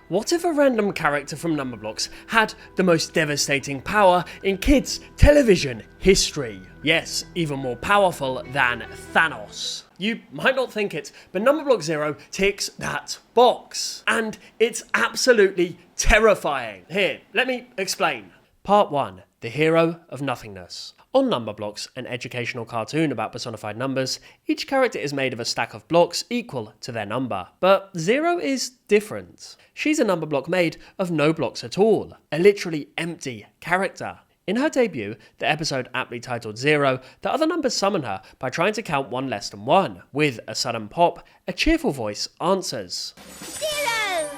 What if a random character from Numberblocks had the most devastating power in kids' television history? Yes, even more powerful than Thanos. You might not think it, but Numberblock 0 ticks that box. And it's absolutely terrifying. Here, let me explain. Part 1. The Hero of Nothingness. On Numberblocks, an educational cartoon about personified numbers, each character is made of a stack of blocks equal to their number. But 0 is different. She's a number block made of no blocks at all, a literally empty character. In her debut, the episode aptly titled 0, the other numbers summon her by trying to count one less than 1. With a sudden pop, a cheerful voice answers. 0!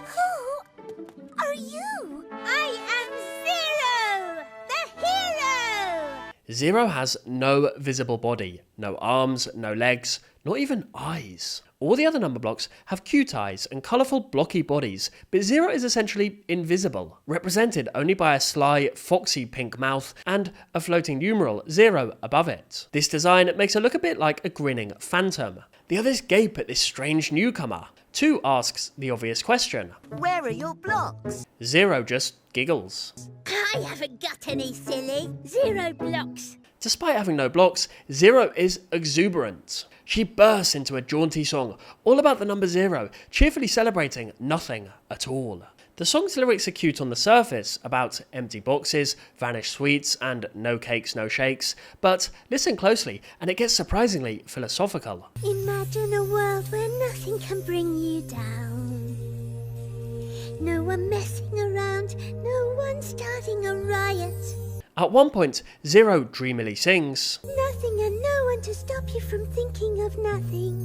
Who are you? I am 0, the hero! 0 has no visible body, no arms, no legs, not even eyes. All the other number blocks have cute eyes and colourful blocky bodies, but 0 is essentially invisible, represented only by a sly, foxy pink mouth and a floating numeral 0 above it. This design makes her look a bit like a grinning phantom. The others gape at this strange newcomer. 2 asks the obvious question. Where are your blocks? 0 just giggles. I haven't got any, silly. 0 blocks. Despite having no blocks, 0 is exuberant. She bursts into a jaunty song all about the number 0, cheerfully celebrating nothing at all. The song's lyrics are cute on the surface, about empty boxes, vanished sweets, and no cakes, no shakes, but listen closely and it gets surprisingly philosophical. Imagine a world where nothing can bring you down. No one messing around, no one starting a riot. At one point, 0 dreamily sings, Nothing and no one to stop you from thinking of nothing.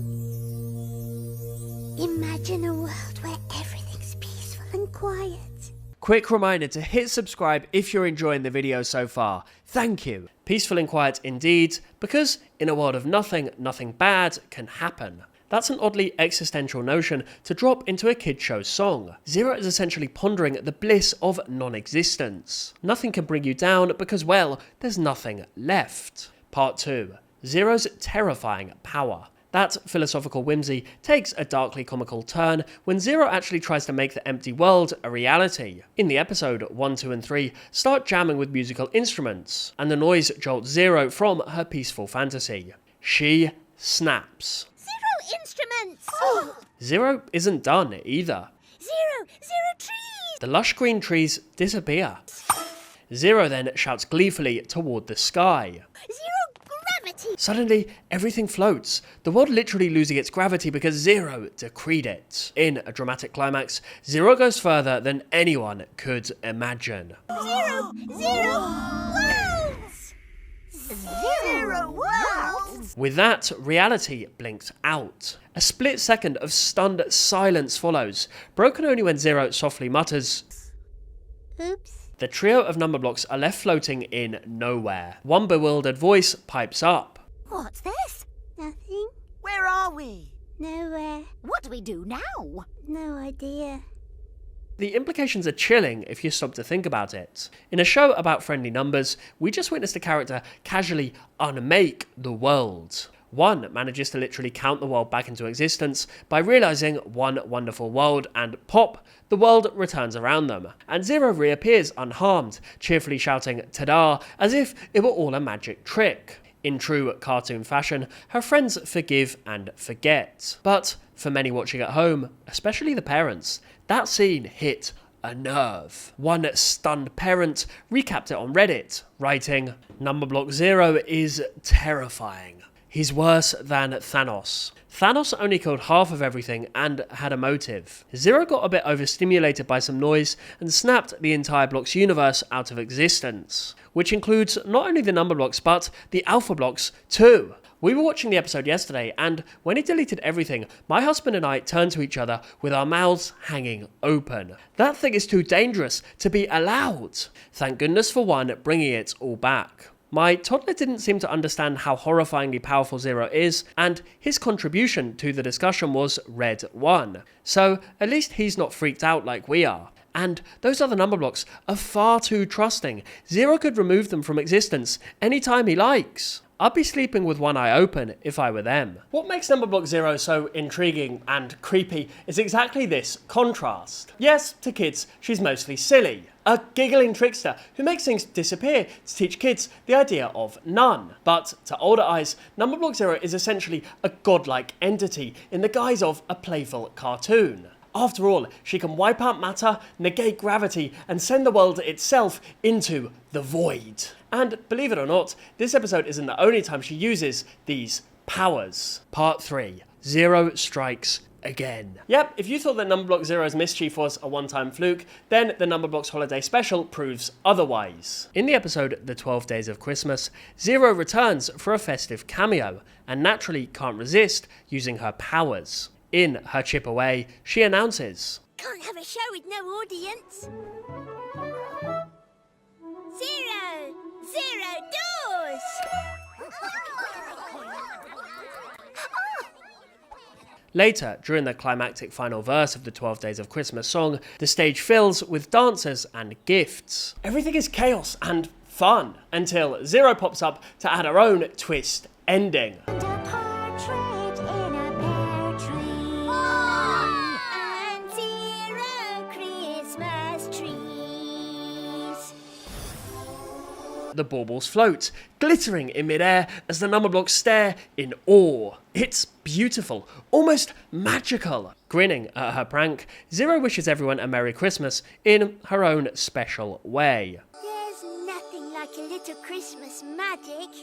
Imagine a world where everything's peaceful and quiet. Quick reminder to hit subscribe if you're enjoying the video so far. Thank you. Peaceful and quiet indeed, because in a world of nothing, nothing bad can happen. That's an oddly existential notion to drop into a kid show song. 0 is essentially pondering the bliss of non-existence. Nothing can bring you down because, well, there's nothing left. Part 2. 0's terrifying power. That philosophical whimsy takes a darkly comical turn when 0 actually tries to make the empty world a reality. In the episode, 1, 2 and 3 start jamming with musical instruments, and the noise jolts 0 from her peaceful fantasy. She snaps. Instruments! 0 isn't done either. 0 trees! The lush green trees disappear. 0 then shouts gleefully toward the sky. 0 gravity! Suddenly, everything floats, the world literally losing its gravity because 0 decreed it. In a dramatic climax, 0 goes further than anyone could imagine. 0 worlds! 0 worlds! With that, reality blinks out. A split second of stunned silence follows, broken only when 0 softly mutters, Oops. The trio of number blocks are left floating in nowhere. One bewildered voice pipes up. What's this? Nothing. Where are we? Nowhere. What do we do now? No idea. The implications are chilling if you stop to think about it. In a show about friendly numbers, we just witnessed a character casually unmake the world. 1 manages to literally count the world back into existence by realizing one wonderful world, and pop, the world returns around them. And 0 reappears unharmed, cheerfully shouting "ta-da" as if it were all a magic trick. In true cartoon fashion, her friends forgive and forget. But for many watching at home, especially the parents, that scene hit a nerve. One stunned parent recapped it on Reddit, writing, "Numberblock 0 is terrifying. He's worse than Thanos. Thanos only killed half of everything and had a motive. 0 got a bit overstimulated by some noise and snapped the entire block's universe out of existence, which includes not only the number blocks but the alpha blocks too." We were watching the episode yesterday, and when he deleted everything, my husband and I turned to each other with our mouths hanging open. That thing is too dangerous to be allowed. Thank goodness for one bringing it all back. My toddler didn't seem to understand how horrifyingly powerful 0 is, and his contribution to the discussion was red 1. So at least he's not freaked out like we are. And those other number blocks are far too trusting. 0 could remove them from existence anytime he likes. I'd be sleeping with one eye open if I were them. What makes Numberblock 0 so intriguing and creepy is exactly this contrast. Yes, to kids, she's mostly silly. A giggling trickster who makes things disappear to teach kids the idea of none. But to older eyes, Numberblock 0 is essentially a godlike entity in the guise of a playful cartoon. After all, she can wipe out matter, negate gravity, and send the world itself into the void. And believe it or not, this episode isn't the only time she uses these powers. Part 3. 0 strikes again. Yep, if you thought that Numberblock 0's mischief was a one-time fluke, then the Numberblock's holiday special proves otherwise. In the episode The 12 Days of Christmas, 0 returns for a festive cameo, and naturally can't resist using her powers. In her chip away, she announces, Can't have a show with no audience. 0, 0 doors. Later, during the climactic final verse of the 12 Days of Christmas song, the stage fills with dancers and gifts. Everything is chaos and fun, until 0 pops up to add her own twist ending. The baubles float, glittering in midair as the Numberblocks stare in awe. It's beautiful, almost magical. Grinning at her prank, 0 wishes everyone a Merry Christmas in her own special way. There's nothing like a little Christmas magic.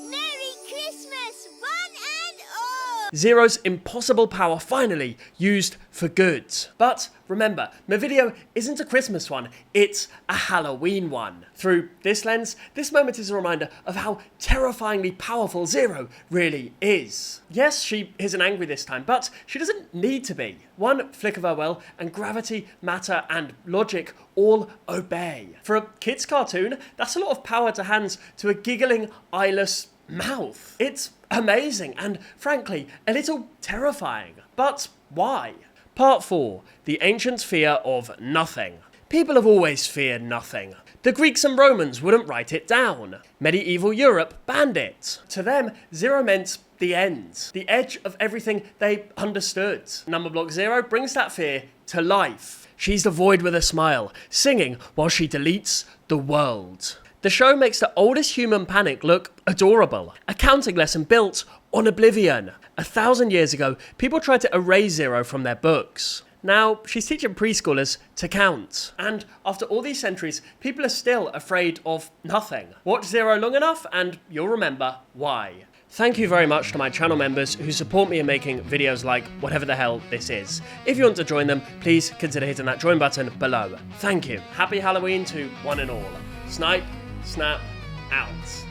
Merry Christmas, one and all! 0's impossible power finally used for good. But remember, my video isn't a Christmas one, it's a Halloween one. Through this lens, this moment is a reminder of how terrifyingly powerful 0 really is. Yes, she isn't angry this time, but she doesn't need to be. One flick of her will, and gravity, matter, and logic all obey. For a kid's cartoon, that's a lot of power to hand to a giggling, eyeless mouth. It's amazing and, frankly, a little terrifying. But why? Part 4. The ancient fear of nothing. People have always feared nothing. The Greeks and Romans wouldn't write it down. Medieval Europe banned it. To them, 0 meant the end, the edge of everything they understood. Numberblock 0 brings that fear to life. She's the void with a smile, singing while she deletes the world. The show makes the oldest human panic look adorable. A counting lesson built on oblivion. 1,000 years ago, people tried to erase 0 from their books. Now, she's teaching preschoolers to count. And after all these centuries, people are still afraid of nothing. Watch 0 long enough and you'll remember why. Thank you very much to my channel members who support me in making videos like whatever the hell this is. If you want to join them, please consider hitting that join button below. Thank you. Happy Halloween to one and all. Snipe, snap, out.